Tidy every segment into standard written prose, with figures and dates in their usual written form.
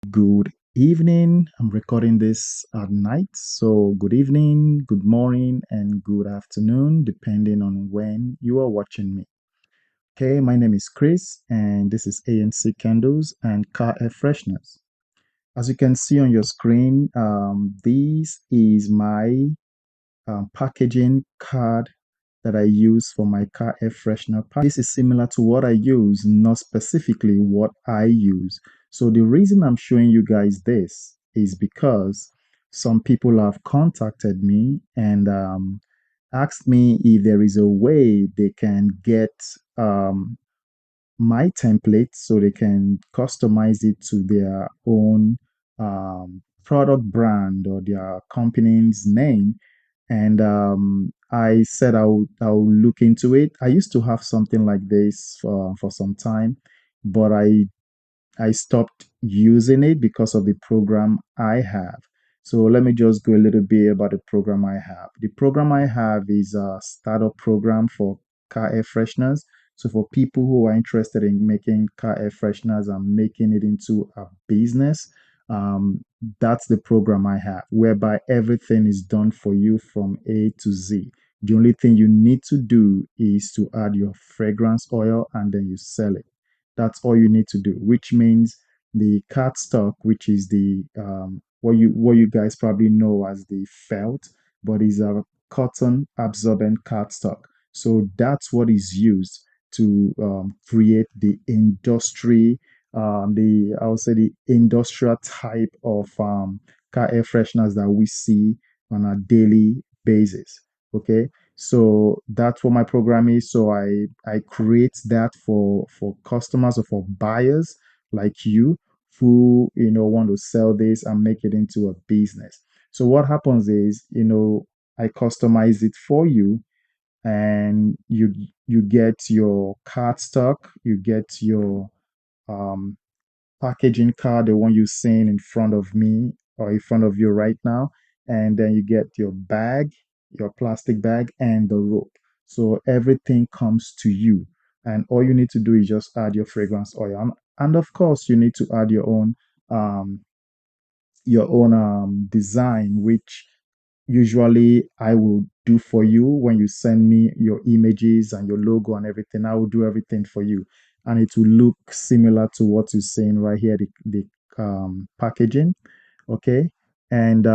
Good evening. I'm recording this at night. So, good evening, good morning, and good afternoon, depending on when you are watching me. Okay, my name is Chris, and this is ANC Candles and Car Air Fresheners. As you can see on your screen, this is my packaging card that I use for my car air freshener pack. This is similar to what I use, not specifically what I use. So the reason I'm showing you guys this is because some people have contacted me and asked me if there is a way they can get um, my template so they can customize it to their own product brand or their company's name. And I said I'll look into it. I used to have something like this for some time, but I stopped using it because of the program I have. So let me just go a little bit about the program I have. The program I have is a startup program for car air fresheners. So for people who are interested in making car air fresheners and making it into a business, um, that's the program I have, whereby everything is done for you from A to Z. The only thing you need to do is to add your fragrance oil and then you sell it. That's all you need to do, which means the cardstock, which is the what you guys probably know as the felt, but is a cotton absorbent cardstock. So that's what is used to create the industry, the I would say the industrial type of car air fresheners that we see on a daily basis. Okay, so that's what my program is. So I create that for customers or for buyers like you who want to sell this and make it into a business. So what happens is, I customize it for you, and you get your cardstock, you get your um packaging card, the one you're seeing in front of me or in front of you right now. And then you get your bag, your plastic bag, and the rope. So everything comes to you. And all you need to do is just add your fragrance oil. And of course, you need to add um, your own design, which usually I will do for you when you send me your images and your logo and everything. I will do everything for you, and it will look similar to what you're seeing right here, the packaging. Okay, and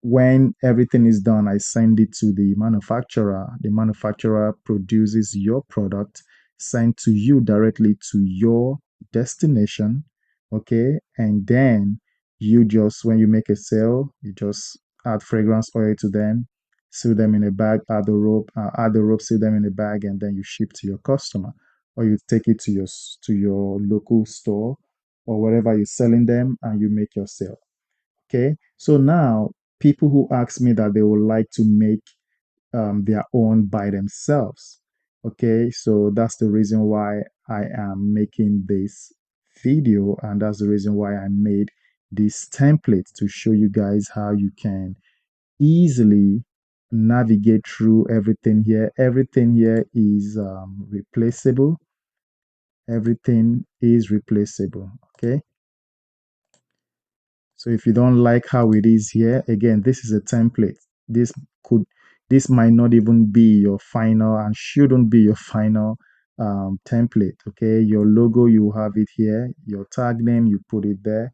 when everything is done, I send it to the manufacturer. The manufacturer produces your product, sent to you directly to your destination. Okay. And then you just, when you make a sale, you just add fragrance oil to them, seal them in a bag, add the rope, seal them in a bag, and then you ship to your customer, or you take it to your local store or wherever you're selling them, and you make your sale. Okay, so now people who ask me that they would like to make their own by themselves. Okay, so that's the reason why I am making this video, and that's the reason why I made this template to show you guys how you can easily navigate through everything here. Everything here is replaceable. Everything is replaceable. Okay. So if you don't like how it is here, again, this is a template. This could, this might not even be your final and shouldn't be your final template. Okay, your logo, you have it here. Your tag name, you put it there.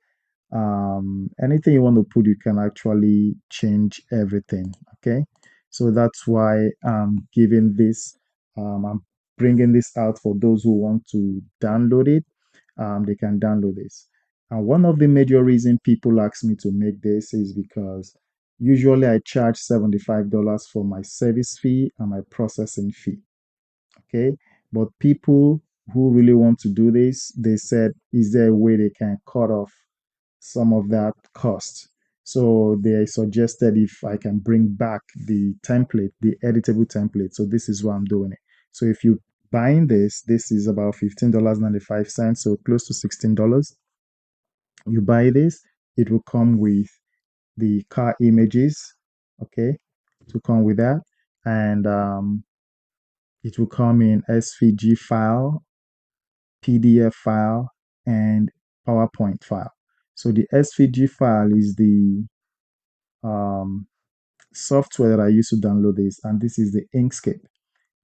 Anything you want to put, you can actually change everything. Okay, so that's why I'm giving this. I'm bringing this out for those who want to download it. They can download this. And one of the major reason people ask me to make this is because usually I charge $75 for my service fee and my processing fee. Okay. But people who really want to do this, they said, is there a way they can cut off some of that cost? So they suggested if I can bring back the template, the editable template. So this is why I'm doing it. So if you buying this is about $15.95, so close to $16. You buy this, it will come with the car images. Okay, it will come with that, and it will come in SVG file, PDF file, and PowerPoint file. So the SVG file is the um, software that I use to download this, and this is the Inkscape.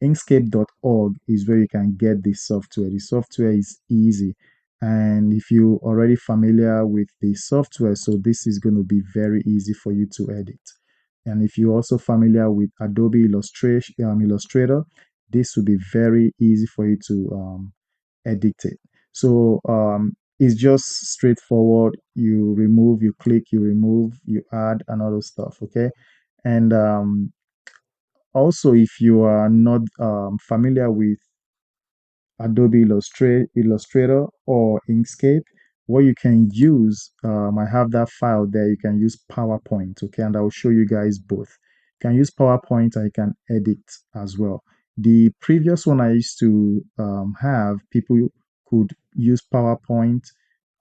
Inkscape.org is where you can get this software. The software is easy. And if you're already familiar with the software, so this is going to be very easy for you to edit. And if you're also familiar with Adobe Illustrator, this will be very easy for you to edit it. So it's just straightforward. You remove, you click, you remove, you add, and all those stuff. Okay. And also, if you are not familiar with Adobe Illustrator or Inkscape, what you can use, I have that file there. You can use PowerPoint, okay, and I will show you guys both. You can use PowerPoint and you can edit as well. The previous one I used to have, people could use PowerPoint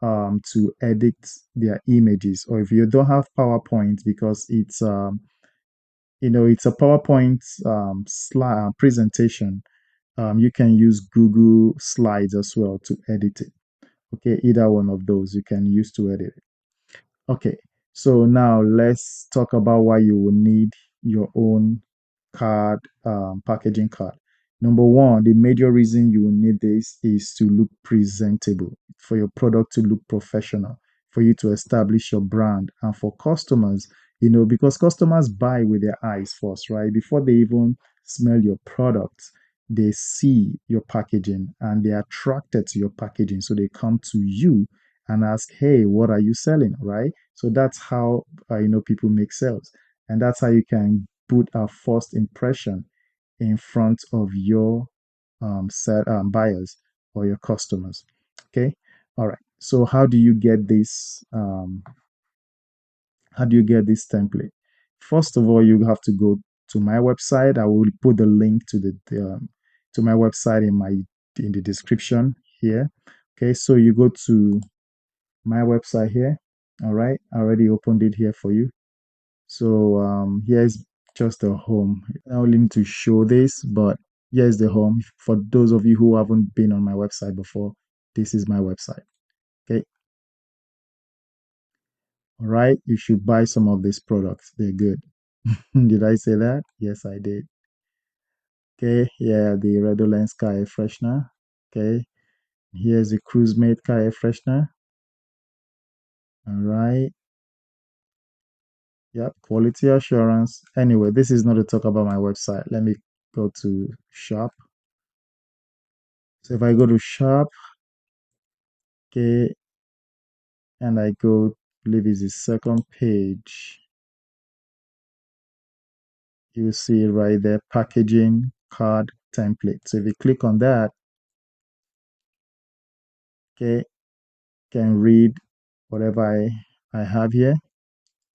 to edit their images, or if you don't have PowerPoint because it's a PowerPoint presentation, you can use Google Slides as well to edit it. Okay, either one of those you can use to edit it. Okay, so now let's talk about why you will need your own card, packaging card. Number one, the major reason you will need this is to look presentable, for your product to look professional, for you to establish your brand, and for customers, because customers buy with their eyes first, right? Before they even smell your product, they see your packaging and they're attracted to your packaging. So they come to you and ask, hey, what are you selling, right? So that's how people make sales, and that's how you can put a first impression in front of your buyers or your customers. Okay, all right. So how do you get this template? First of all, you have to go to my website. I will put the link to my website in the description here. Okay, so you go to my website here. All right, I already opened it here for you. So here's just the home. I only need to show this, but here's the home. For those of you who haven't been on my website before, this is my website. Okay. All right. You should buy some of these products. They're good. Did I say that? Yes, I did. Okay. Yeah, the Redolence car air freshener. Okay. Here's the Cruise Mate car air freshener. All right. Yep. Quality assurance. Anyway, this is not to talk about my website. Let me go to shop. So if I go to shop, okay, and I go, believe it's the second page, you see right there, packaging card template. So if you click on that, okay, can read whatever I have here.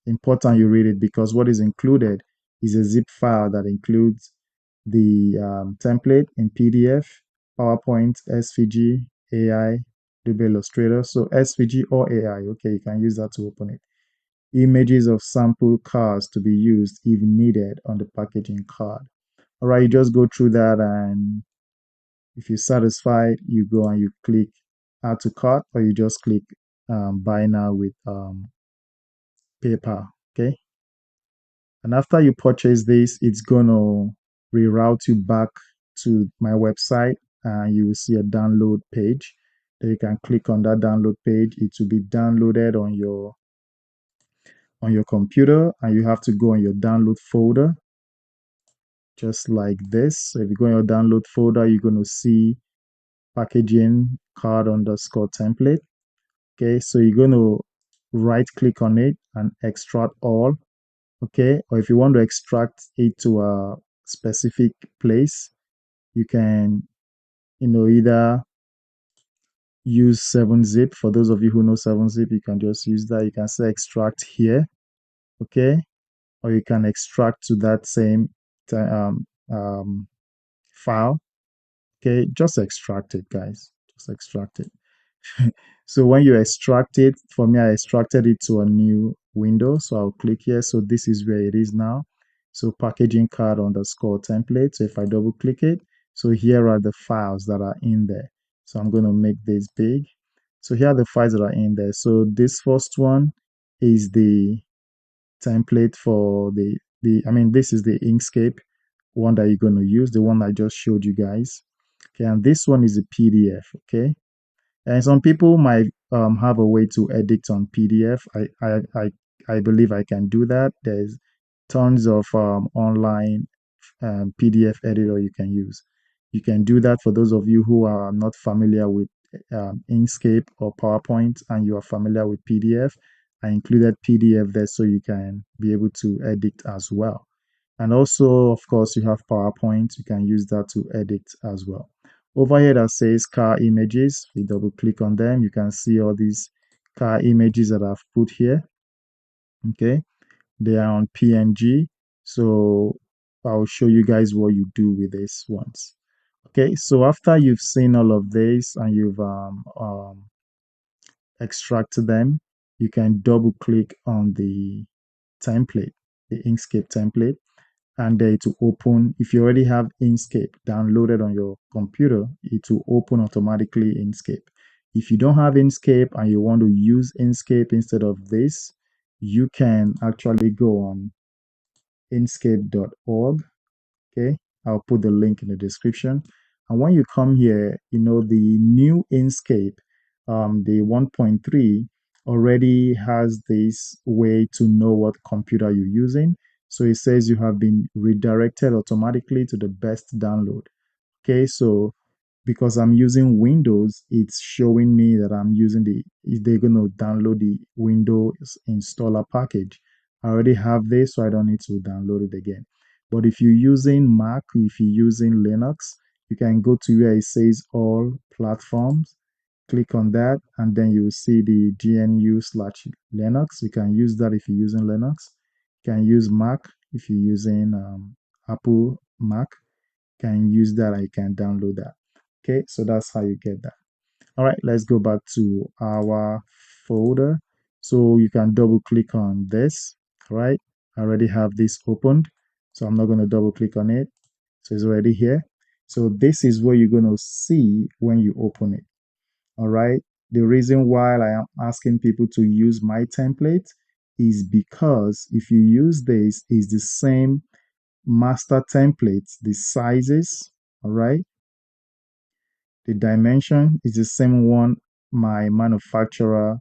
Important you read it because what is included is a zip file that includes the template in PDF, PowerPoint, SVG, AI, Adobe Illustrator. So SVG or AI, okay, you can use that to open it. Images of sample cards to be used if needed on the packaging card. All right, you just go through that, and if you're satisfied, you go and you click add to cart, or you just click buy now with PayPal. Okay, and after you purchase this, it's gonna reroute you back to my website, and you will see a download page. Then you can click on that download page. It will be downloaded on your computer, and you have to go on your download folder just like this. So if you go in your download folder, you're going to see packaging card underscore template. Okay, so you're going to right click on it and extract all. Okay, or if you want to extract it to a specific place, you can either use 7-zip. For those of you who know 7-zip, you can just use that. You can say extract here. Okay, or you can extract to that same file. Okay, just extract it, guys. Just extract it. So when you extract it, for me, I extracted it to a new window. So I'll click here. So this is where it is now. So packaging card underscore template. So if I double click it, so here are the files that are in there. So I'm going to make this big. So here are the files that are in there. So this first one is the template for I mean, this is the Inkscape one that you're going to use, the one I just showed you guys. Okay, and this one is a PDF. Okay, and some people might have a way to edit on PDF. I believe I can do that. There's tons of online PDF editor you can use. You can do that for those of you who are not familiar with Inkscape or PowerPoint and you are familiar with PDF. I included PDF there so you can be able to edit as well. And also, of course, you have PowerPoint. You can use that to edit as well. Over here that says car images, we double click on them. You can see all these car images that I've put here. Okay, they are on PNG. So I'll show you guys what you do with this once. Okay, so after you've seen all of this and you've extracted them, you can double click on the template, the Inkscape template, and it will open. If you already have Inkscape downloaded on your computer, it will open automatically Inkscape. If you don't have Inkscape and you want to use Inkscape instead of this, you can actually go on inkscape.org. Okay, I'll put the link in the description. And when you come here, the new Inkscape, the 1.3 already has this way to know what computer you're using. So it says you have been redirected automatically to the best download. Okay, so because I'm using Windows, it's showing me that I'm using they're going to download the Windows installer package. I already have this, so I don't need to download it again. But if you're using Mac, if you're using Linux, you can go to where it says all platforms, click on that, and then you will see the GNU/Linux. You can use that if you're using Linux. You can use Mac if you're using Apple Mac. Can use that and you can download that. Okay, so that's how you get that. All right, let's go back to our folder. So you can double click on this. All right, I already have this opened, so I'm not going to double click on it. So it's already here. So this is what you're going to see when you open it. All right, the reason why I am asking people to use my template is because if you use this, is the same master templates, the sizes, all right, the dimension is the same one my manufacturer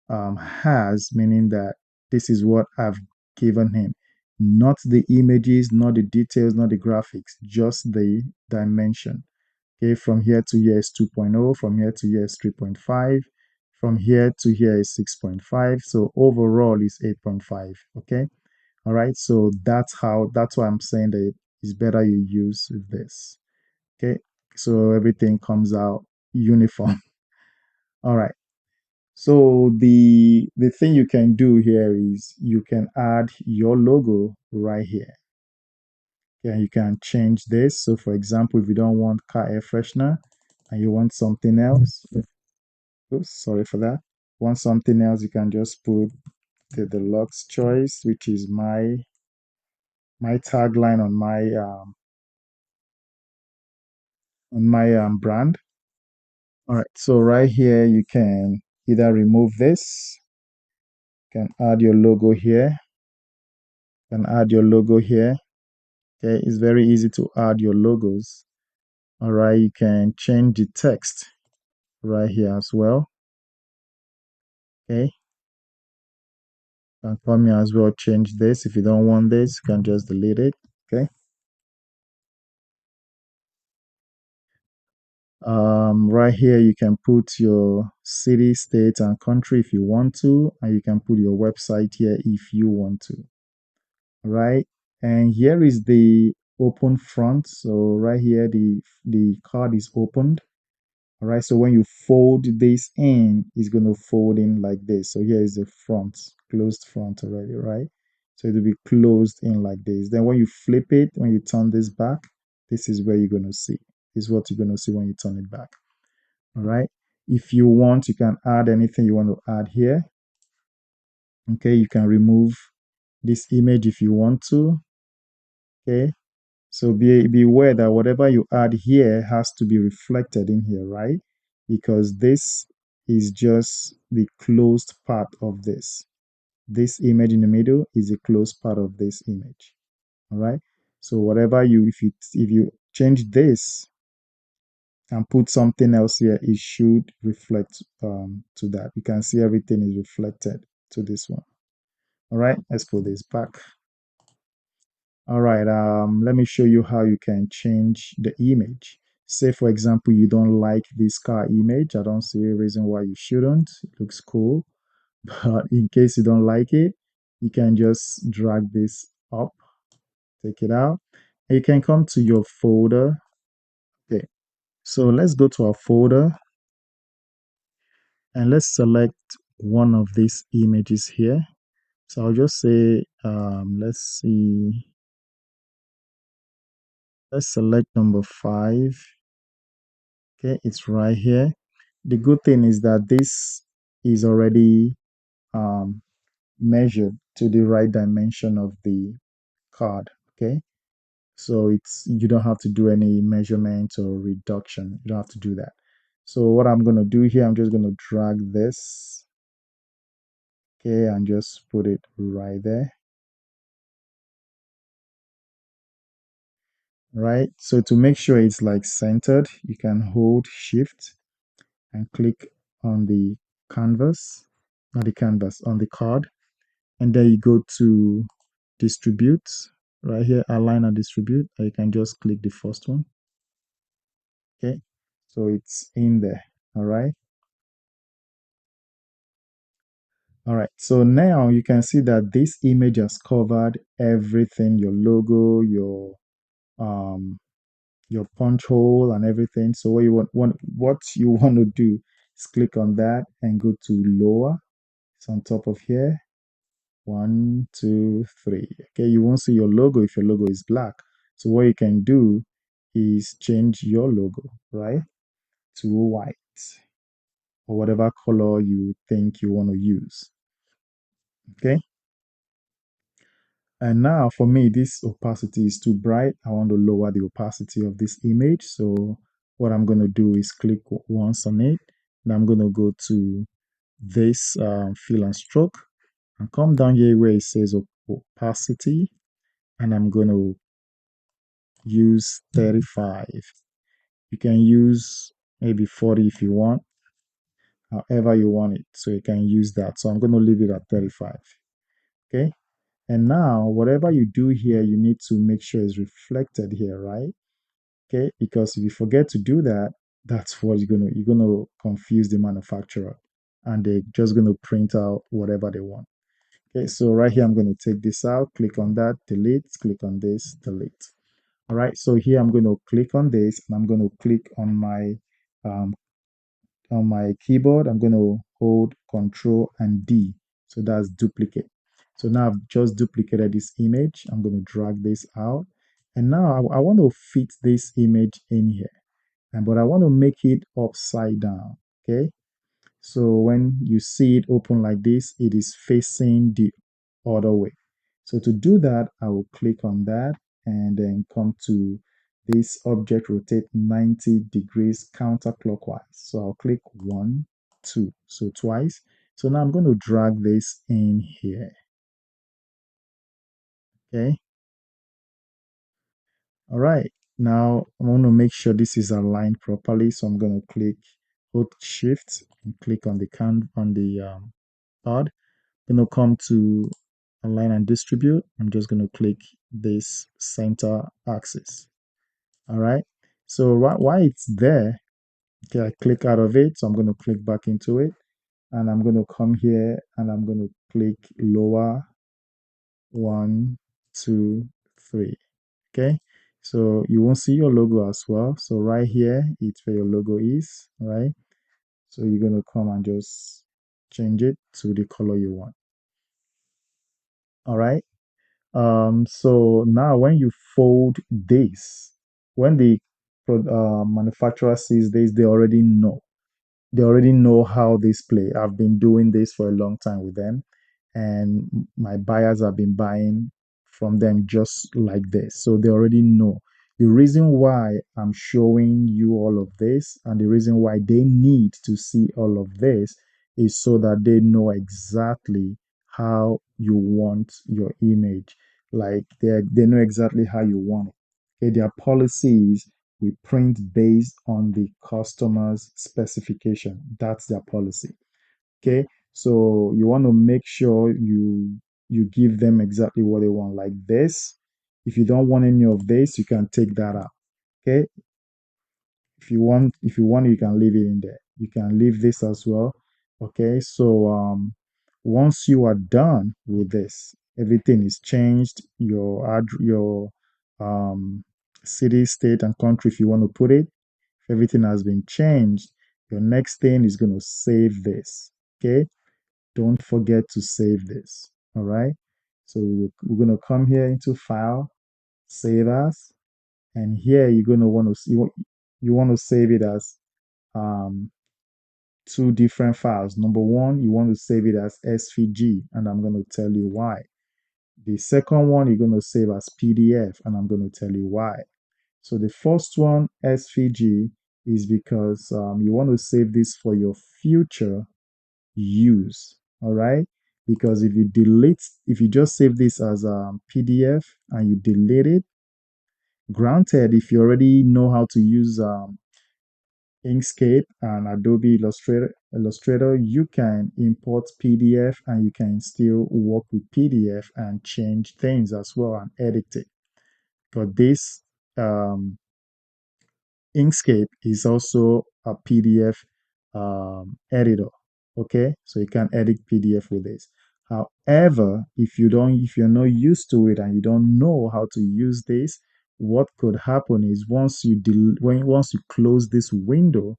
has, meaning that this is what I've given him, not the images, not the details, not the graphics, just the dimension. Okay, from here to here is 2.0, from here to here is 3.5, from here to here is 6.5, so overall is 8.5. Okay, all right, so that's why I'm saying that it's better you use this. Okay, so everything comes out uniform. All right. So the thing you can do here is you can add your logo right here. Okay, you can change this. So for example, if you don't want car air freshener and you want something else, oops, sorry for that. Want something else, you can just put the deluxe choice, which is my tagline on my brand. All right, so right here you can either remove this, can add your logo here, can add your logo here. Okay, it's very easy to add your logos. All right, you can change the text right here as well. Okay, and come here as well, change this. If you don't want this, you can just delete it. Okay. Right here, you can put your city, state, and country if you want to, and you can put your website here if you want to. All right, and here is the open front. So right here, the card is opened. All right, so when you fold this in, it's going to fold in like this. So here is the front, closed front already, right? So it will be closed in like this. Then when you flip it, when you turn this back, this is where you're going to see. This is what you're going to see when you turn it back. All right. If you want, you can add anything you want to add here. Okay, you can remove this image if you want to. Okay, so be aware that whatever you add here has to be reflected in here, right? Because this is just the closed part of this. This image in the middle is a closed part of this image. All right. So whatever you, if you change this and put something else here, it should reflect to that. You can see everything is reflected to this one. All right. Let's put this back. All right, let me show you how you can change the image. Say, for example, you don't like this car image. I don't see a reason why you shouldn't. It looks cool. But in case you don't like it, you can just drag this up, take it out. And you can come to your folder. Okay, so let's go to our folder and let's select one of these images here. So I'll just say, let's see, let's select number 5. Okay, it's right here. The good thing is that this is already um, measured to the right dimension of the card. Okay, so it's you don't have to do any measurement or reduction. You don't have to do that. So what I'm going to do here, I'm just going to drag this. Okay, and just put it right there. Right. So to make sure it's like centered, you can hold Shift and click on the canvas, not the canvas, on the card, and then you go to distribute right here, align and distribute, or you can just click the first one. Okay, so it's in there. All right, so now you can see that this image has covered everything, your logo, um your punch hole and everything. So what you want to do is click on that and go to lower. It's on top of here. One, two, three. Okay, you won't see your logo if your logo is black. So what you can do is change your logo, right, to white or whatever color you think you want to use. Okay. And now for me, this opacity is too bright. I want to lower the opacity of this image. So what I'm going to do is click once on it. And I'm going to go to this fill and stroke and come down here where it says opacity. And I'm going to use 35. You can use maybe 40 if you want, however you want it. So you can use that. So I'm going to leave it at 35. Okay. And now whatever you do here, you need to make sure it's reflected here, right? Okay. Because if you forget to do that, that's what you're gonna confuse the manufacturer and they're just gonna print out whatever they want. Okay, so right here I'm going to take this out, click on that, delete, click on this, delete. All right, so here I'm going to click on this and I'm going to click um, on my keyboard. I'm going to hold Control and D. So that's duplicate. So now I've just duplicated this image. I'm going to drag this out. And now I want to fit this image in here. But I want to make it upside down. Okay. So when you see it open like this, it is facing the other way. So to do that, I will click on that and then come to this object rotate 90 degrees counterclockwise. So I'll click 1, 2, so twice. So now I'm going to drag this in here. Okay. All right. Now I want to make sure this is aligned properly. So I'm going to hold Shift and click on the pad. Going to come to align and distribute. I'm just going to click this center axis. All right. So while it's there, okay, I click out of it. So I'm going to click back into it. And I'm going to come here and I'm going to click lower. One, two, three. Okay. So you won't see your logo as well. So right here, it's where your logo is. Right. So you're going to come and just change it to the color you want. All right. So now when you fold this, when the manufacturer sees this, they already know. They already know how this play. I've been doing this for a long time with them, and my buyers have been buying from them just like this. So they already know. The reason why I'm showing you all of this and the reason why they need to see all of this is so that they know exactly how you want your image. Like they know exactly how you want it. Okay, their policies we print based on the customer's specification. That's their policy. Okay, so you want to make sure you give them exactly what they want, like this. If you don't want any of this, you can take that out. Okay, if you want, you can leave it in there. You can leave this as well. Okay, so once you are done with this, everything is changed. Your city, state, and country, if you want to put it, everything has been changed. Your next thing is going to save this. Okay, don't forget to save this. All right. So we're going to come here into file, save as, and here you're going to want to you want to save it as um, two different files. Number one, you want to save it as SVG, and I'm going to tell you why. The second one, you're going to save as PDF, and I'm going to tell you why. So the first one, SVG, is because you want to save this for your future use. All right. Because if you just save this as a PDF and you delete it, granted, if you already know how to use Inkscape and Adobe Illustrator, you can import PDF and you can still work with PDF and change things as well and edit it. But this um, Inkscape is also a PDF editor. Okay, so you can edit PDF with this. However, if you're not used to it and you don't know how to use this, what could happen is once you close this window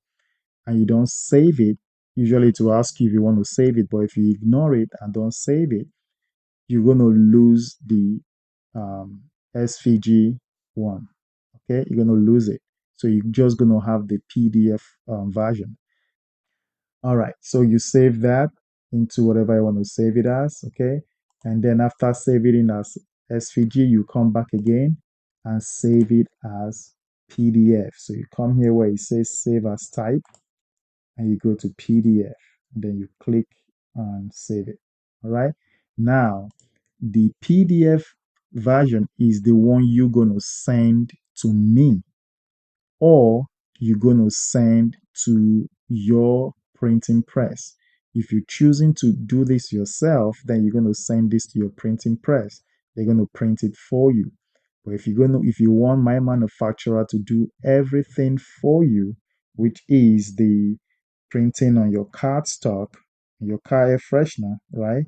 and you don't save it, usually it will ask you if you want to save it, but if you ignore it and don't save it, you're going to lose the SVG one. Okay, you're going to lose it. So you're just going to have the PDF version. All right, so you save that into whatever you want to save it as. Okay, and then after saving it as SVG, you come back again and save it as PDF. So you come here where it says save as type and you go to PDF and then you click and save it. All right. Now, the PDF version is the one you're going to send to me or you're going to send to your printing press. If you're choosing to do this yourself, then you're going to send this to your printing press. They're going to print it for you. But if you want my manufacturer to do everything for you, which is the printing on your cardstock, your car air freshener, right?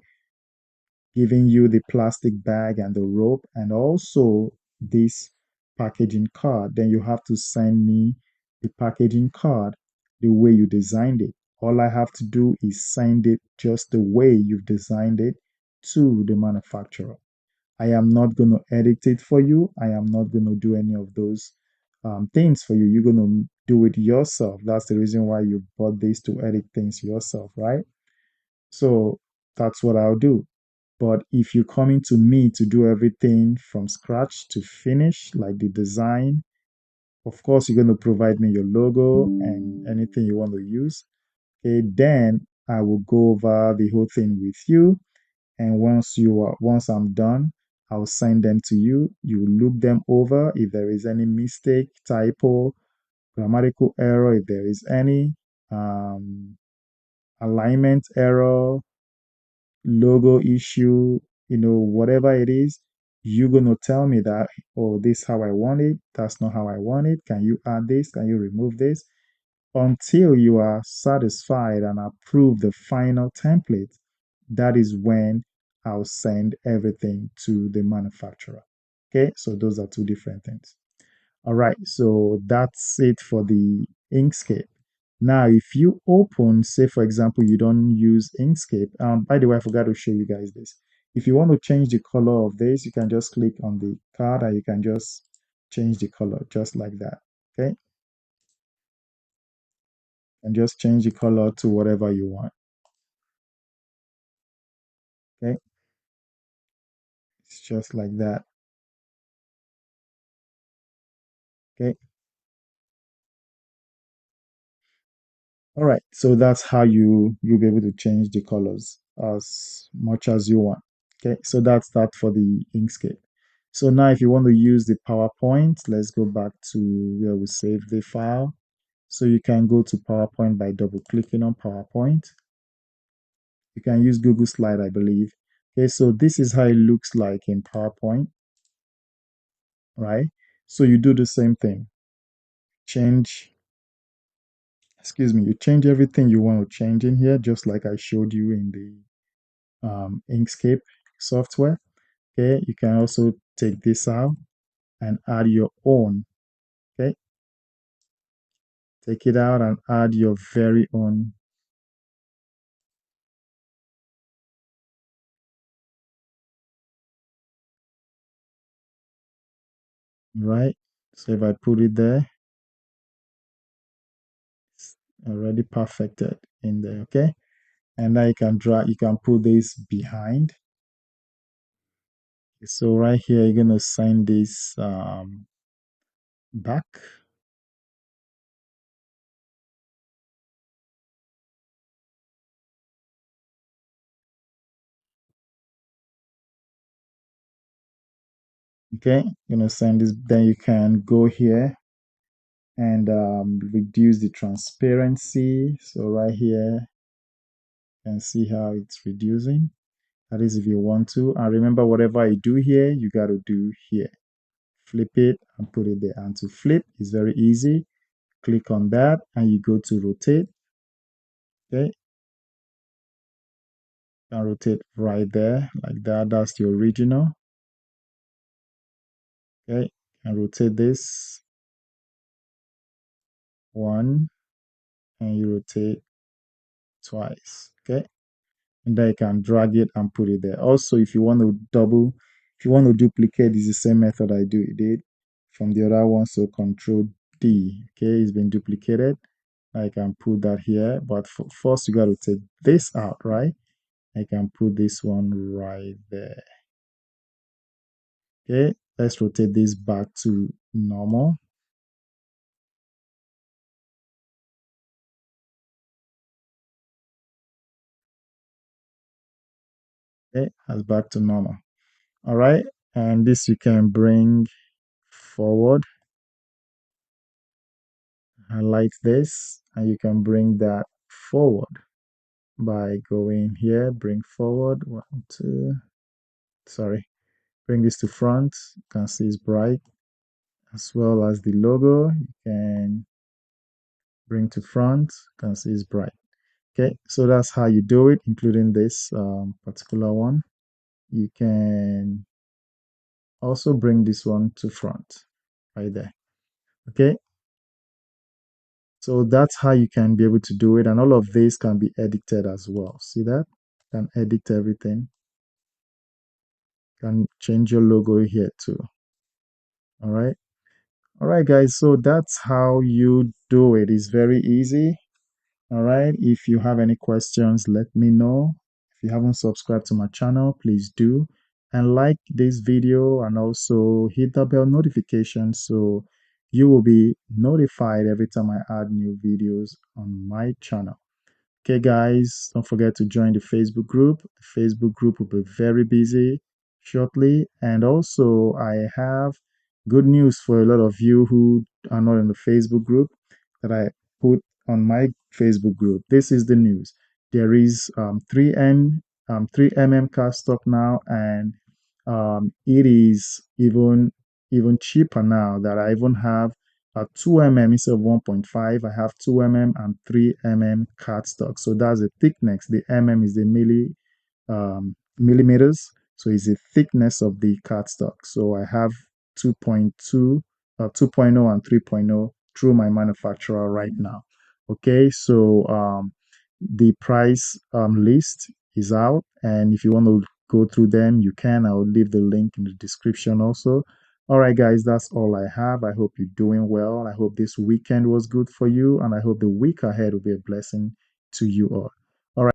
Giving you the plastic bag and the rope and also this packaging card, then you have to send me the packaging card the way you designed it. All I have to do is send it just the way you've designed it to the manufacturer. I am not going to edit it for you. I am not going to do any of those things for you. You're going to do it yourself. That's the reason why you bought this to edit things yourself, right? So that's what I'll do. But if you're coming to me to do everything from scratch to finish, like the design, of course, you're going to provide me your logo and anything you want to use. Okay, then I will go over the whole thing with you. And once I'm done, I'll send them to you. You look them over. If there is any mistake, typo, grammatical error, if there is any um, alignment error, logo issue, whatever it is, you're going to tell me that, oh, this is how I want it. That's not how I want it. Can you add this? Can you remove this? Until you are satisfied and approve the final template, that is when I'll send everything to the manufacturer. Okay, so those are two different things. All right, so that's it for the Inkscape. Now, if you open, say for example, you don't use Inkscape. By the way, I forgot to show you guys this. If you want to change the color of this, you can just click on the card and you can just change the color just like that. Okay, and just change the color to whatever you want. Okay, it's just like that. Okay. All right. So that's how you'll be able to change the colors as much as you want. Okay. So that's that for the Inkscape. So now if you want to use the PowerPoint, let's go back to where we saved the file. So you can go to PowerPoint by double clicking on PowerPoint. You can use Google Slide, I believe. Okay, so this is how it looks like in PowerPoint, right? So you do the same thing. Change, excuse me, you change everything you want to change in here, just like I showed you in the Inkscape software. Okay, you can also take this out and add your own. Okay, take it out and add your very own. Right. So if I put it there, it's already perfected in there. Okay, and now you can drag. You can put this behind. So right here, you're gonna send this back. Okay, gonna send this. Then you can go here and reduce the transparency. So right here, you can see how it's reducing. That is if you want to. And remember, whatever I do here, you got to do here. Flip it and put it there. And to flip is very easy. Click on that and you go to rotate. Okay, and rotate right there like that. That's the original. Okay, and rotate this one and you rotate twice. Okay, and then you can drag it and put it there. Also, if you want to if you want to duplicate, it's the same method I did from the other one. So Control D. Okay, it's been duplicated. I can put that here, but first you got to take this out, right? I can put this one right there. Okay, let's rotate this back to normal. Okay, that's back to normal. All right, and this you can bring forward, highlight this, and you can bring that forward by going here, bring forward, one, two, sorry, bring this to front. You can see it's bright, as well as the logo. You can bring to front, you can see it's bright. Okay, so that's how you do it, including this particular one. You can also bring this one to front, right there. Okay, so that's how you can be able to do it. And all of this can be edited as well. See that? You can edit everything. You can change your logo here too. All right. All right, guys. So that's how you do it. It's very easy. All right. If you have any questions, let me know. If you haven't subscribed to my channel, please do. And like this video and also hit the bell notification so you will be notified every time I add new videos on my channel. Okay, guys, don't forget to join the Facebook group. The Facebook group will be very busy shortly. And also, I have good news for a lot of you who are not in the Facebook group that I put on my Facebook group. This is the news. There is 3 mm cardstock now, and it is even cheaper now that I even have at 2 mm instead of 1.5. I have 2 mm and 3 mm cardstock. So that's the thickness. The mm is the millimeters. So it's the thickness of the cardstock. So I have 2.2, 2.0 and 3.0 through my manufacturer right now. Okay, so the price list is out, and if you want to go through them, you can. I'll leave the link in the description also. All right, guys, that's all I have. I hope you're doing well. I hope this weekend was good for you, and I hope the week ahead will be a blessing to you all. All right.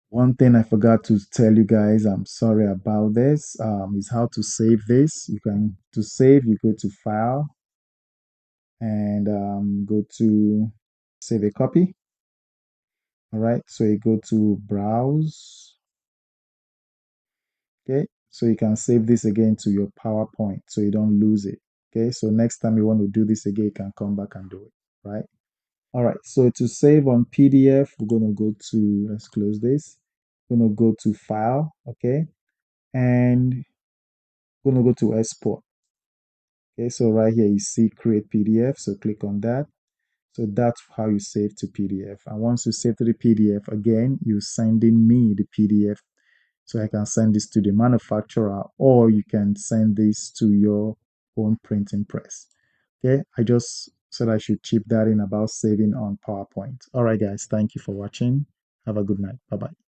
One thing I forgot to tell you guys, I'm sorry about this, is how to save this. You can, to save, you go to File, and go to save a copy. All right, so you go to browse. Okay, so you can save this again to your PowerPoint so you don't lose it. Okay, so next time you want to do this again, you can come back and do it, right? All right, so to save on PDF, we're going to go to, let's close this. We're going to go to File, okay, and we're going to go to Export. Okay, so right here you see Create PDF, so click on that. So that's how you save to PDF. And once you save to the PDF, again, you're sending me the PDF so I can send this to the manufacturer, or you can send this to your own printing press. Okay, I just said I should chip that in about saving on PowerPoint. All right, guys, thank you for watching. Have a good night. Bye bye.